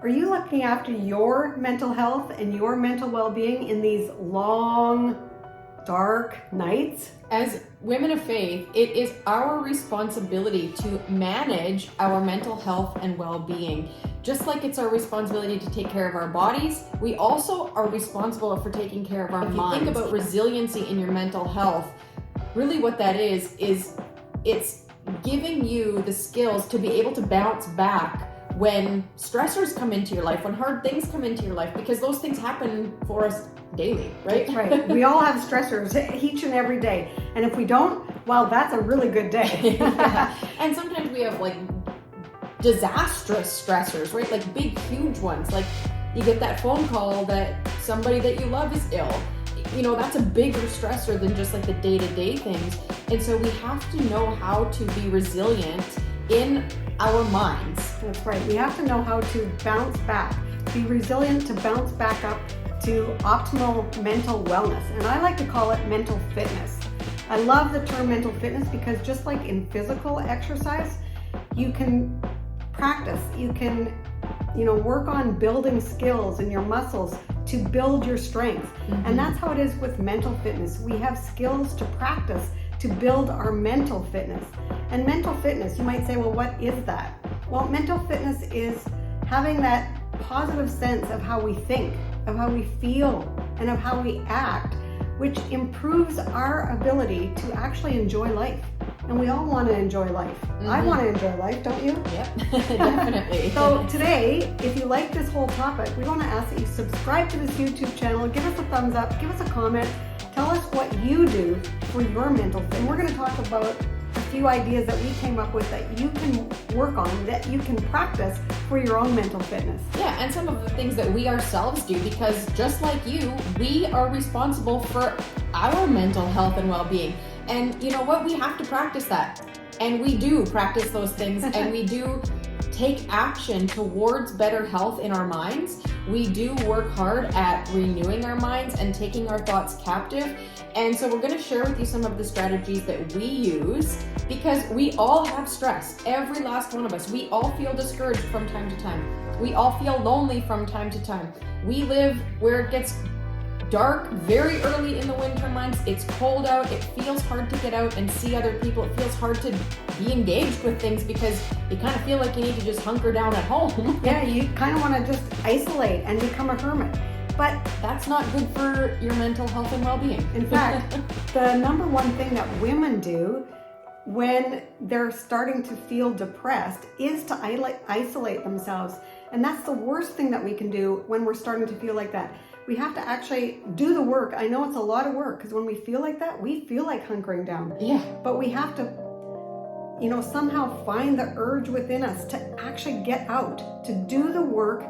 Are you looking after your mental health and your mental well-being in these long, dark nights? As women of faith, it is our responsibility to manage our mental health and well-being. Just like it's our responsibility to take care of our bodies, we also are responsible for taking care of our minds. If you think about resiliency in your mental health, really what that is it's giving you the skills to be able to bounce back when stressors come into your life, when hard things come into your life, because those things happen for us daily, right? That's right. We all have stressors each and every day. And if we don't, well, that's a really good day. Yeah. And sometimes we have like disastrous stressors, right? Like big, huge ones. Like you get that phone call that somebody that you love is ill. You know, that's a bigger stressor than just like the day-to-day things. And so we have to know how to be resilient in our minds. That's right. We have to know how to bounce back, be resilient to bounce back up to optimal mental wellness. And I like to call it mental fitness. I love the term mental fitness because just like in physical exercise, you can practice, you can, work on building skills in your muscles to build your strength. Mm-hmm. And that's how it is with mental fitness. We have skills to practice to build our mental fitness. And mental fitness, you might say, well, what is that? Well, mental fitness is having that positive sense of how we think, of how we feel, and of how we act, which improves our ability to actually enjoy life. And we all want to enjoy life. Mm-hmm. I want to enjoy life, don't you? Yep, definitely. So today, if you like this whole topic, we want to ask that you subscribe to this YouTube channel, give us a thumbs up, give us a comment, tell us what you do for your mental fitness. And we're going to talk about a few ideas that we came up with that you can work on, that you can practice for your own mental fitness. Yeah, and some of the things that we ourselves do, because just like you, we are responsible for our mental health and well-being. And you know what? We have to practice that. And we do practice those things and we do take action towards better health in our minds. We do work hard at renewing our minds and taking our thoughts captive. And so we're going to share with you some of the strategies that we use, because we all have stress. Every last one of us. We all feel discouraged from time to time. We all feel lonely from time to time. We live where it gets dark very early in the winter months. It's cold out. It feels hard to get out and see other people. It feels hard to be engaged with things because you kind of feel like you need to just hunker down at home. Yeah, you kind of want to just isolate and become a hermit. But that's not good for your mental health and well-being. In fact, the number one thing that women do when they're starting to feel depressed is to isolate themselves. And that's the worst thing that we can do when we're starting to feel like that. We have to actually do the work. I know it's a lot of work because when we feel like that, we feel like hunkering down. Yeah. But we have to, somehow find the urge within us to actually get out, to do the work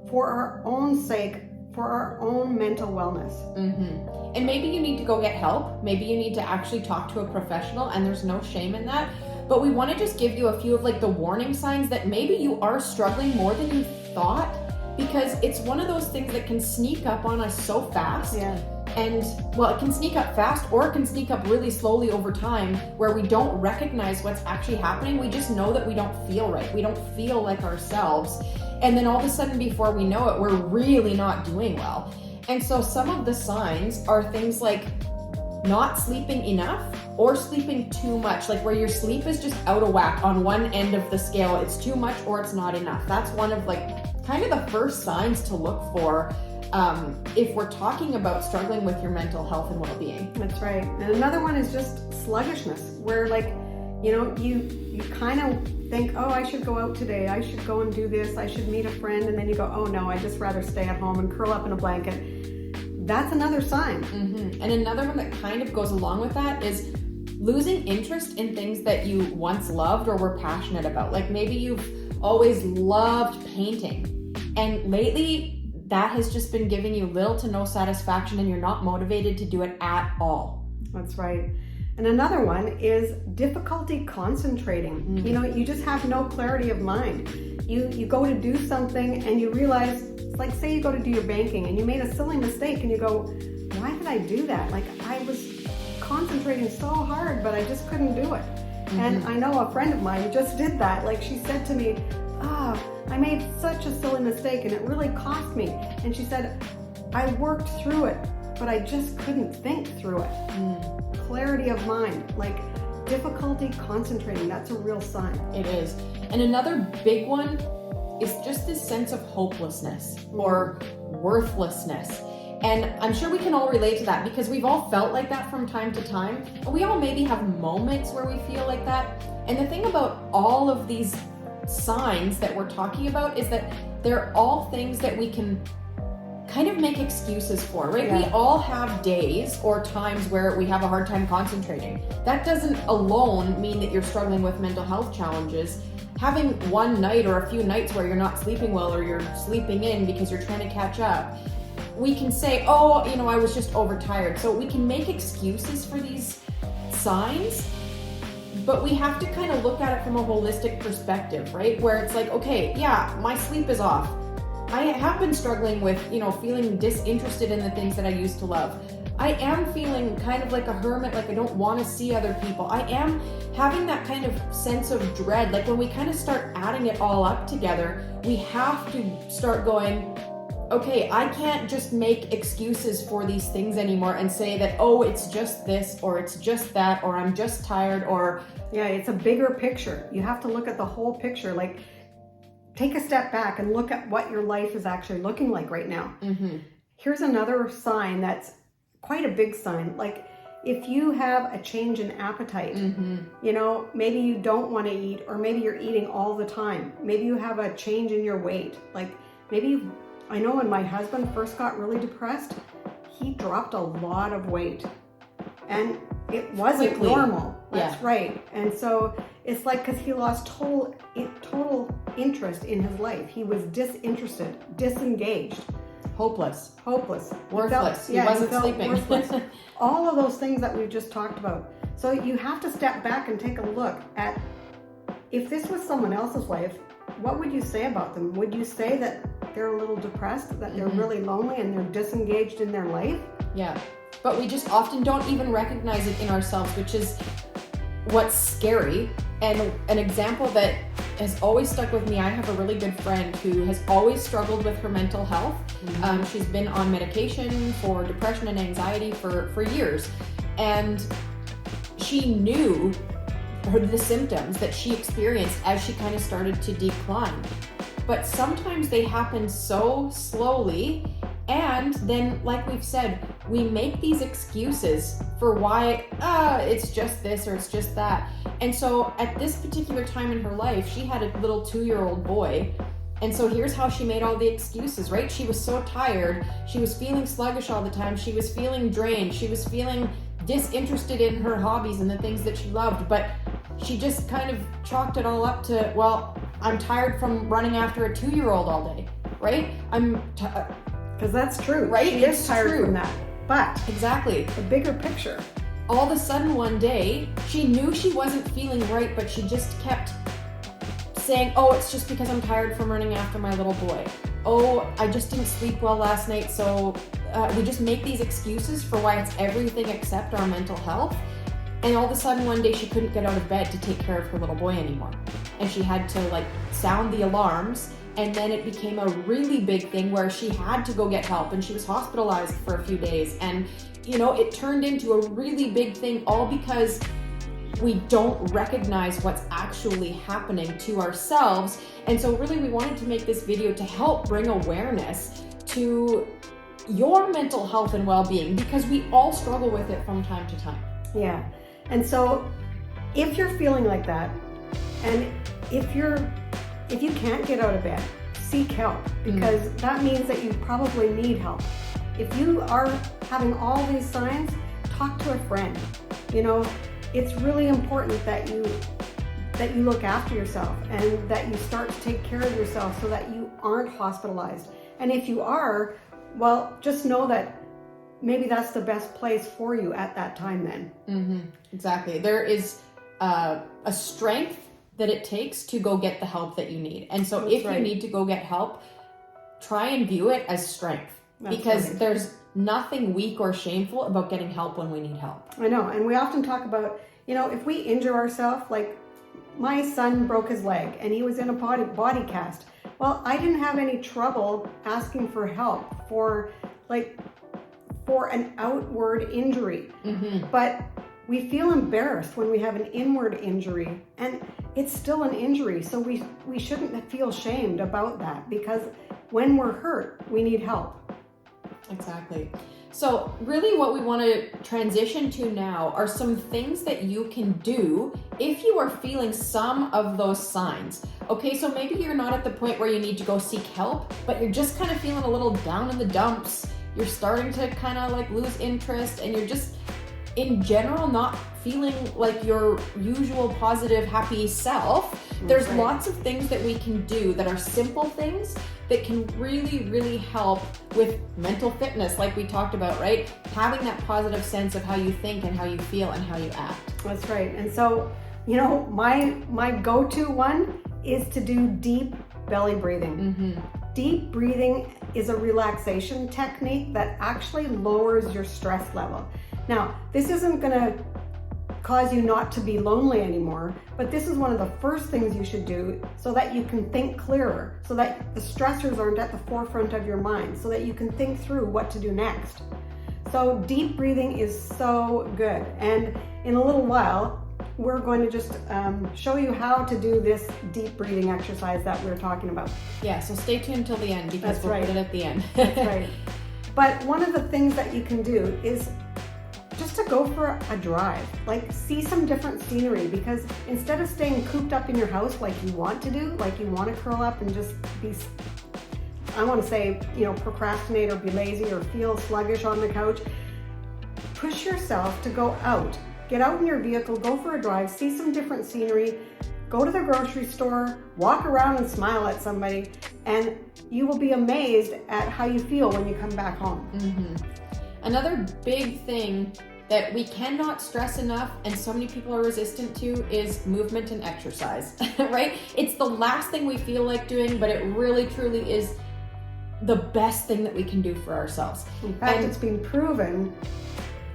for our own sake, for our own mental wellness. Mm-hmm. And maybe you need to go get help. Maybe you need to actually talk to a professional, and there's no shame in that. But we want to just give you a few of like the warning signs that maybe you are struggling more than you thought, because it's one of those things that can sneak up on us so fast. Yeah. And well, it can sneak up fast or it can sneak up really slowly over time where we don't recognize what's actually happening. We just know that we don't feel right. We don't feel like ourselves. And then all of a sudden, before we know it, we're really not doing well. And so some of the signs are things like not sleeping enough or sleeping too much, like where your sleep is just out of whack on one end of the scale. It's too much or it's not enough. That's one of like kind of the first signs to look for if we're talking about struggling with your mental health and well-being. That's right. And another one is just sluggishness, where like, you kind of think, oh, I should go out today. I should go and do this. I should meet a friend. And then you go, oh no, I just rather stay at home and curl up in a blanket. That's another sign. Mm-hmm. And another one that kind of goes along with that is losing interest in things that you once loved or were passionate about. Like maybe you've always loved painting, and lately that has just been giving you little to no satisfaction and you're not motivated to do it at all. That's right. And another one is difficulty concentrating. Mm-hmm. You just have no clarity of mind. You go to do something and you realize, like say you go to do your banking and you made a silly mistake and you go, why did I do that? Like I was concentrating so hard, but I just couldn't do it. Mm-hmm. And I know a friend of mine just did that. Like she said to me, I made such a silly mistake and it really cost me. And she said, I worked through it, but I just couldn't think through it. Clarity of mind, like difficulty concentrating, that's a real sign. It is. And another big one is just this sense of hopelessness or worthlessness. And I'm sure we can all relate to that because we've all felt like that from time to time. And we all maybe have moments where we feel like that. And the thing about all of these signs that we're talking about is that they're all things that we can kind of make excuses for, right? Yeah. We all have days or times where we have a hard time concentrating. That doesn't alone mean that you're struggling with mental health challenges. Having one night or a few nights where you're not sleeping well or you're sleeping in because you're trying to catch up, we can say, oh, I was just overtired. So we can make excuses for these signs, but we have to kind of look at it from a holistic perspective, right? Where it's like, okay, yeah, my sleep is off. I have been struggling with, feeling disinterested in the things that I used to love. I am feeling kind of like a hermit, like I don't want to see other people. I am having that kind of sense of dread. Like when we kind of start adding it all up together, we have to start going, okay, I can't just make excuses for these things anymore and say that, oh, it's just this, or it's just that, or I'm just tired, or... Yeah, it's a bigger picture. You have to look at the whole picture. Like, take a step back and look at what your life is actually looking like right now. Here's another sign that's quite a big sign. Like, if you have a change in appetite, maybe you don't want to eat, or maybe you're eating all the time. Maybe you have a change in your weight. Like, maybe I know when my husband first got really depressed, he dropped a lot of weight. And it wasn't Quickly. Normal. That's Yeah. right. And so it's like, because he lost total interest in his life. He was disinterested, disengaged, Hopeless. He Worthless. He felt wasn't sleeping. worthless. All of those things that we've just talked about. So you have to step back and take a look at, if this was someone else's life, what would you say about them? Would you say that they're a little depressed, that they're really lonely and they're disengaged in their life? Yeah. But we just often don't even recognize it in ourselves, which is what's scary. And an example that has always stuck with me, I have a really good friend who has always struggled with her mental health. She's been on medication for depression and anxiety for years. And she knew the symptoms that she experienced as she kind of started to decline. But sometimes they happen so slowly. And then, like we've said, we make these excuses for why, it's just this or it's just that. And so at this particular time in her life, she had a little 2-year-old boy. And so here's how she made all the excuses, right? She was so tired. She was feeling sluggish all the time. She was feeling drained. She was feeling disinterested in her hobbies and the things that she loved. But she just kind of chalked it all up to, well, I'm tired from running after a 2-year-old all day, right? Because that's true. Right? She It's is tired true. from that. But Exactly. the bigger picture. All of a sudden one day, she knew she wasn't feeling right, but she just kept saying, oh, it's just because I'm tired from running after my little boy. Oh, I just didn't sleep well last night. So we just make these excuses for why it's everything except our mental health. And all of a sudden one day she couldn't get out of bed to take care of her little boy anymore. And she had to sound the alarms. And then it became a really big thing where she had to go get help, and she was hospitalized for a few days. And, it turned into a really big thing, all because we don't recognize what's actually happening to ourselves. And so really we wanted to make this video to help bring awareness to your mental health and well-being, because we all struggle with it from time to time. Yeah. And so if you're feeling like that, and if you can't get out of bed, seek help, because that means that you probably need help. If you are having all these signs, talk to a friend. It's really important that you look after yourself and that you start to take care of yourself so that you aren't hospitalized. And if you are, well, just know that maybe that's the best place for you at that time then. Exactly. There is a strength that it takes to go get the help that you need. And so if you need to go get help, try and view it as strength. Because there's nothing weak or shameful about getting help when we need help. I know. And we often talk about, if we injure ourselves, like my son broke his leg and he was in a body cast. Well, I didn't have any trouble asking for help for an outward injury. But we feel embarrassed when we have an inward injury, and it's still an injury. So we shouldn't feel shamed about that, because when we're hurt, we need help. Exactly. So really what we want to transition to now are some things that you can do if you are feeling some of those signs. Okay, so maybe you're not at the point where you need to go seek help, but you're just kind of feeling a little down in the dumps. You're starting to kind of like lose interest, and you're just in general not feeling like your usual positive, happy self. There's lots of things that we can do that are simple things that can really, really help with mental fitness, like we talked about, right? Having that positive sense of how you think and how you feel and how you act. That's right. And so, my go-to one is to do deep belly breathing. Deep breathing is a relaxation technique that actually lowers your stress level. Now, this isn't going to cause you not to be lonely anymore, but this is one of the first things you should do so that you can think clearer, so that the stressors aren't at the forefront of your mind, so that you can think through what to do next. So deep breathing is so good. And in a little while, we're going to just show you how to do this deep breathing exercise that we're talking about. Yeah, so stay tuned till the end, because we'll put it at the end. That's right. But one of the things that you can do is just to go for a drive, like see some different scenery, because instead of staying cooped up in your house like you want to do, like you want to curl up and just be, I want to say, procrastinate or be lazy or feel sluggish on the couch, push yourself to go out. Get out in your vehicle, go for a drive, see some different scenery, go to the grocery store, walk around and smile at somebody, and you will be amazed at how you feel when you come back home. Another big thing that we cannot stress enough, and so many people are resistant to, is movement and exercise, right? It's the last thing we feel like doing, but it really truly is the best thing that we can do for ourselves. In fact, it's been proven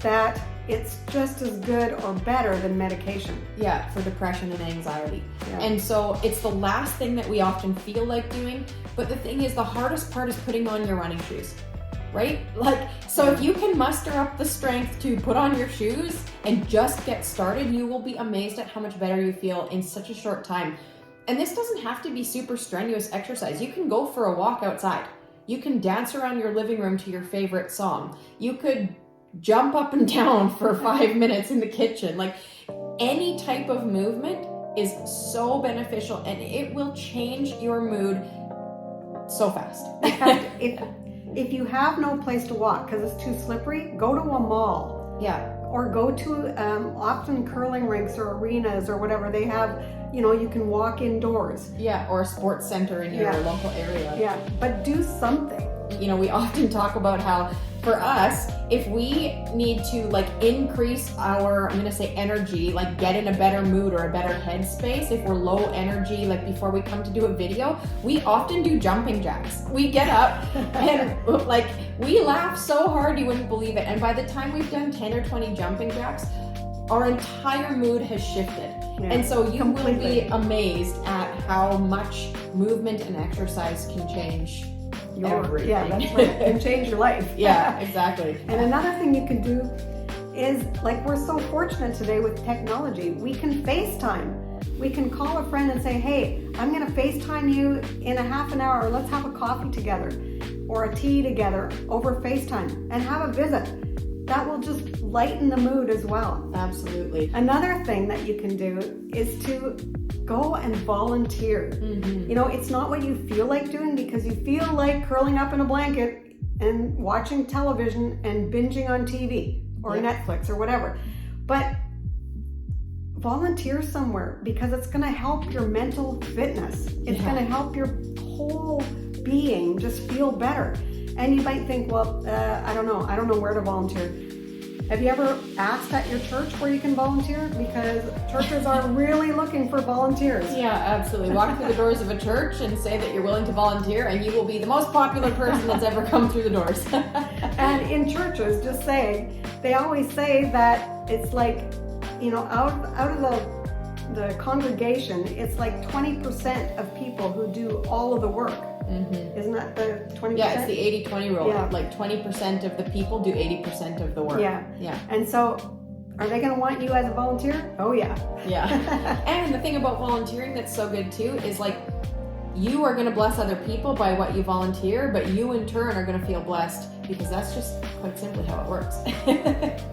that it's just as good or better than medication. Yeah, for depression and anxiety. And so it's the last thing that we often feel like doing, but the thing is, the hardest part is putting on your running shoes. Right? So if you can muster up the strength to put on your shoes and just get started, you will be amazed at how much better you feel in such a short time. And this doesn't have to be super strenuous exercise. You can go for a walk outside. You can dance around your living room to your favorite song. You could jump up and down for 5 minutes in the kitchen. Like, any type of movement is so beneficial, and it will change your mood so fast. In fact, if you have no place to walk because it's too slippery, go to a mall. Yeah. Or go to often curling rinks or arenas or whatever. They have, you can walk indoors. Yeah, or a sports center in your local area. Yeah, but do something. We often talk about how, for us, if we need to increase our, I'm going to say energy, get in a better mood or a better headspace, if we're low energy, before we come to do a video, we often do jumping jacks. We get up and we laugh so hard you wouldn't believe it. And by the time we've done 10 or 20 jumping jacks, our entire mood has shifted. Yeah, and so you will be amazed at how much movement and exercise can change everything. Yeah, that's right. It can change your life. Yeah, exactly. And another thing you can do is, we're so fortunate today with technology, we can FaceTime. We can call a friend and say, hey, I'm going to FaceTime you in a half an hour. Let's have a coffee together or a tea together over FaceTime and have a visit. That will just lighten the mood as well. Absolutely. Another thing that you can do is to go and volunteer. It's not what you feel like doing, because you feel like curling up in a blanket and watching television and binging on TV or Netflix or whatever. But volunteer somewhere, because it's going to help your mental fitness. It's going to help your whole being just feel better. And you might think, well, I don't know where to volunteer. Have you ever asked at your church where you can volunteer? Because churches are really looking for volunteers. Yeah, absolutely. Walk through the doors of a church and say that you're willing to volunteer, and you will be the most popular person that's ever come through the doors. And in churches, just saying, they always say that it's out of the the congregation, it's like 20% of people who do all of the work. Isn't that the 20%? Yeah, it's the 80-20 rule. Yeah. Like 20% of the people do 80% of the work. Yeah. Yeah. And so, are they going to want you as a volunteer? Oh yeah. Yeah. And the thing about volunteering that's so good too is like, you are going to bless other people by what you volunteer, but you in turn are going to feel blessed because that's just quite simply how it works.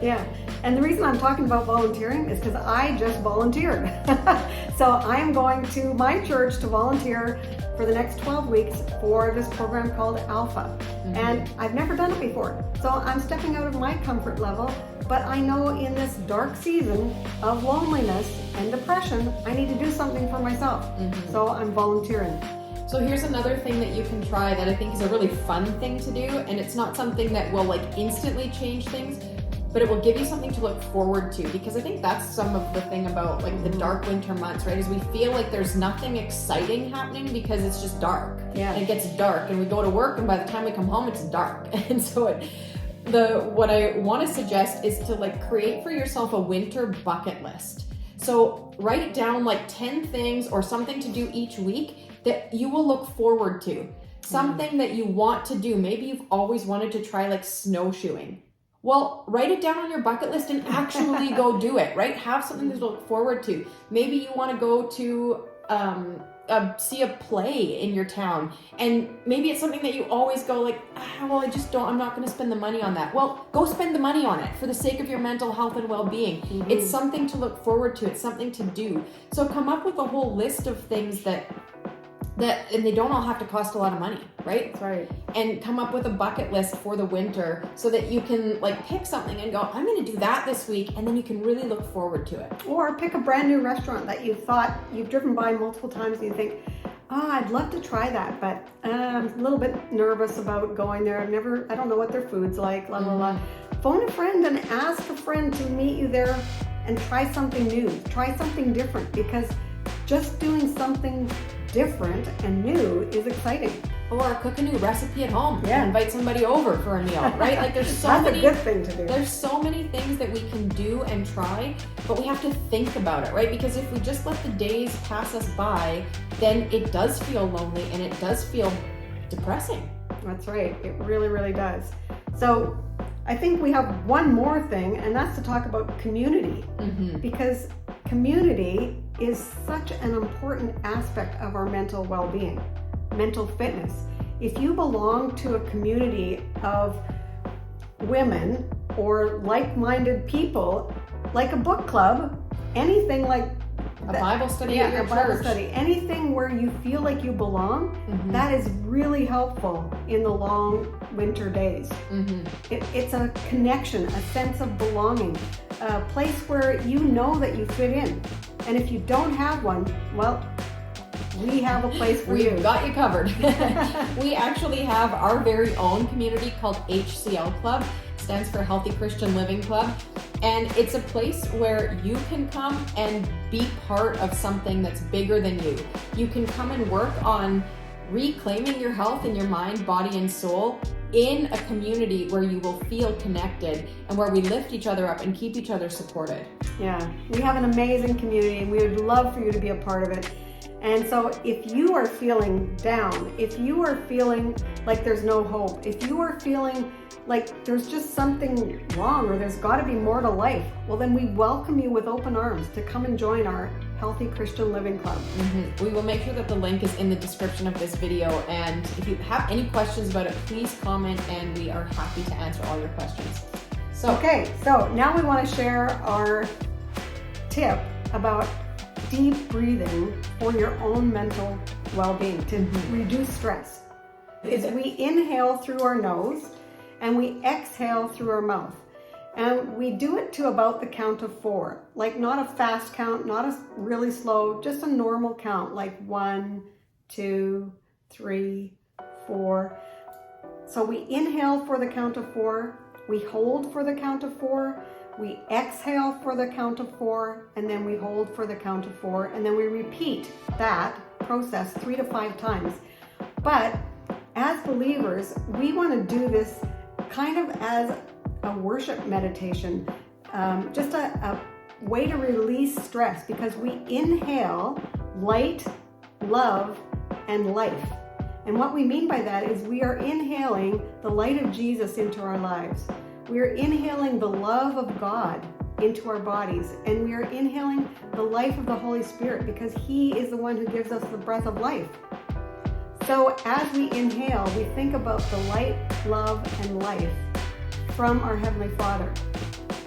Yeah. And the reason I'm talking about volunteering is because I just volunteered. So I am going to my church to volunteer for the next 12 weeks for this program called Alpha. And I've never done it before. So I'm stepping out of my comfort level, but I know in this dark season of loneliness and depression, I need to do something for myself. So I'm volunteering. So here's another thing that you can try that I think is a really fun thing to do, and it's not something that will like instantly change things, but it will give you something to look forward to, because I think that's some of the thing about like the dark winter months, right? Is we feel like there's nothing exciting happening because it's just dark. Yeah. And it gets dark and we go to work and by the time we come home it's dark. And so what I want to suggest is to like create for yourself a winter bucket list. So write down like 10 things or something to do each week that you will look forward to. Something that you want to do. Maybe you've always wanted to try like snowshoeing. Well, write it down on your bucket list and actually go do it, right? Have something to look forward to. Maybe you want to go to see a play in your town, and maybe it's something that you always go like, well, I'm not going to spend the money on that. Well, go spend the money on it for the sake of your mental health and well-being. It's something to look forward to. It's something to do. So come up with a whole list of things that and they don't all have to cost a lot of money, right? That's right. And come up with a bucket list for the winter so that you can like pick something and go, I'm going to do that this week, and then you can really look forward to it. Or pick a brand new restaurant that you thought you've driven by multiple times and you think, I'd love to try that, but I'm a little bit nervous about going there. I don't know what their food's like, blah, blah, blah. Phone a friend and ask a friend to meet you there and try something new, try something different, because just doing something different and new is exciting. Or cook a new recipe at home. Yeah. Invite somebody over for a meal, right? Like there's so That's many a good thing to do. There's so many things that we can do and try, but we have to think about it, right? Because if we just let the days pass us by, then it does feel lonely and it does feel depressing. That's right. It really, really does. So I think we have one more thing, and that's to talk about community. Because community is such an important aspect of our mental well-being, mental fitness. If you belong to a community of women or like-minded people, like a book club, anything like a Bible study at your church. Bible study, anything where you feel like you belong, that is really helpful in the long winter days. It's a connection, a sense of belonging, a place where you know that you fit in. And if you don't have one, well, we have a place for you. We've got you covered. We actually have our very own community called HCL CLUB. Stands for Healthy Christian Living Club. And it's a place where you can come and be part of something that's bigger than you. You can come and work on reclaiming your health in your mind, body, and soul in a community where you will feel connected and where we lift each other up and keep each other supported. Yeah, we have an amazing community and we would love for you to be a part of it. And so if you are feeling down, if you are feeling like there's no hope, if you are feeling like there's just something wrong or there's got to be more to life, well then we welcome you with open arms to come and join our Healthy Christian Living Club. We will make sure that the link is in the description of this video, and if you have any questions about it, please comment and we are happy to answer all your questions. Okay, so now we want to share our tip about deep breathing for your own mental well-being to reduce stress. Is we inhale through our nose and we exhale through our mouth. And we do it to about the count of 4, like not a fast count, not a really slow, just a normal count, like 1, 2, 3, 4. So we inhale for the count of 4, we hold for the count of 4, we exhale for the count of 4, and then we hold for the count of 4, and then we repeat that process 3 to 5 times. But as believers, we want to do this kind of as a worship meditation, just a way to release stress because we inhale light, love, and life. And what we mean by that is we are inhaling the light of Jesus into our lives. We are inhaling the love of God into our bodies, and we are inhaling the life of the Holy Spirit because He is the one who gives us the breath of life. So as we inhale, we think about the light, love, and life from our Heavenly Father.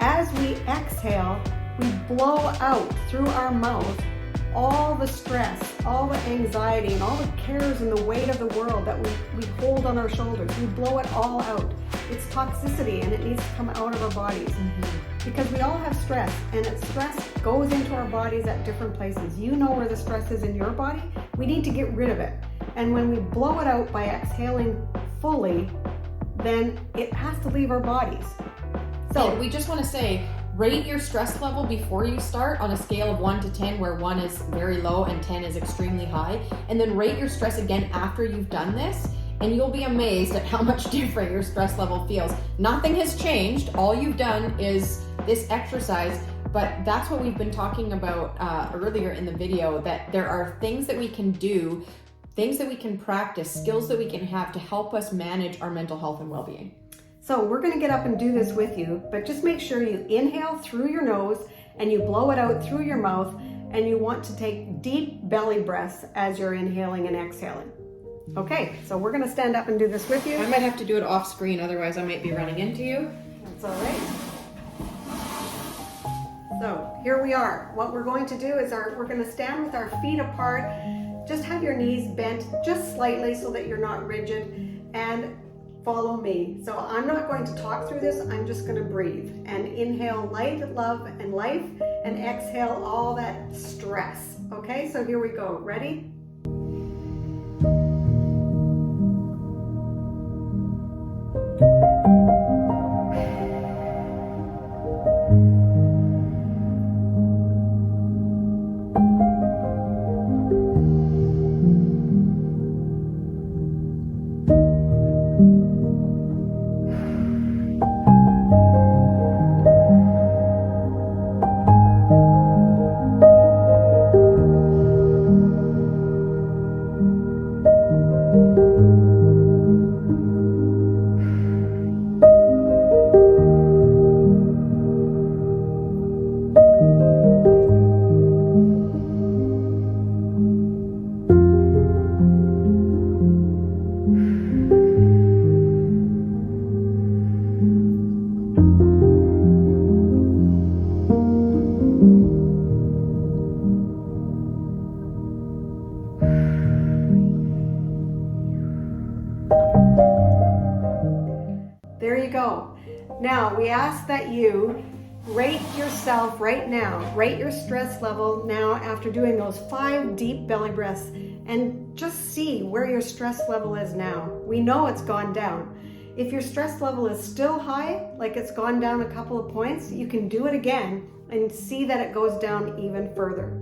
As we exhale, we blow out through our mouth all the stress, all the anxiety, and all the cares and the weight of the world that we hold on our shoulders. We blow it all out. It's toxicity and it needs to come out of our bodies. Because we all have stress, and stress goes into our bodies at different places. You know where the stress is in your body. We need to get rid of it. And when we blow it out by exhaling fully, then it has to leave our bodies. So and we just want to say, rate your stress level before you start on a scale of 1 to 10, where 1 is very low and 10 is extremely high. And then rate your stress again after you've done this, and you'll be amazed at how much different your stress level feels. Nothing has changed. All you've done is this exercise, but that's what we've been talking about earlier in the video, that there are things that we can do, things that we can practice, skills that we can have to help us manage our mental health and well-being. So we're going to get up and do this with you, but just make sure you inhale through your nose and you blow it out through your mouth, and you want to take deep belly breaths as you're inhaling and exhaling. Okay, so we're going to stand up and do this with you. I might have to do it off screen, otherwise I might be running into you. That's all right. So here we are. What we're going to do is we're going to stand with our feet apart. Just have your knees bent just slightly so that you're not rigid, and follow me. So I'm not going to talk through this. I'm just going to breathe and inhale light, love, and life, and exhale all that stress. Okay, so here we go. Ready? There you go. Now we ask that you rate yourself right now, rate your stress level now after doing those 5 deep belly breaths, and just see where your stress level is now. We know it's gone down. If your stress level is still high, like it's gone down a couple of points, you can do it again and see that it goes down even further.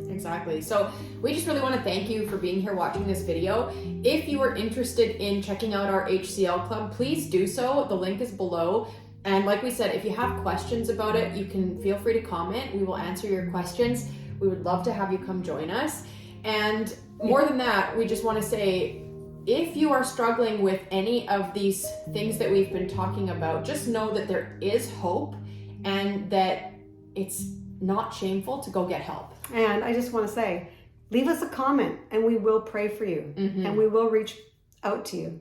Exactly. So we just really want to thank you for being here watching this video. If you are interested in checking out our HCL Club, please do so. The link is below. And like we said, if you have questions about it, you can feel free to comment. We will answer your questions. We would love to have you come join us. And more than that, we just want to say, if you are struggling with any of these things that we've been talking about, just know that there is hope and that it's not shameful to go get help. And I just want to say, leave us a comment and we will pray for you and we will reach out to you.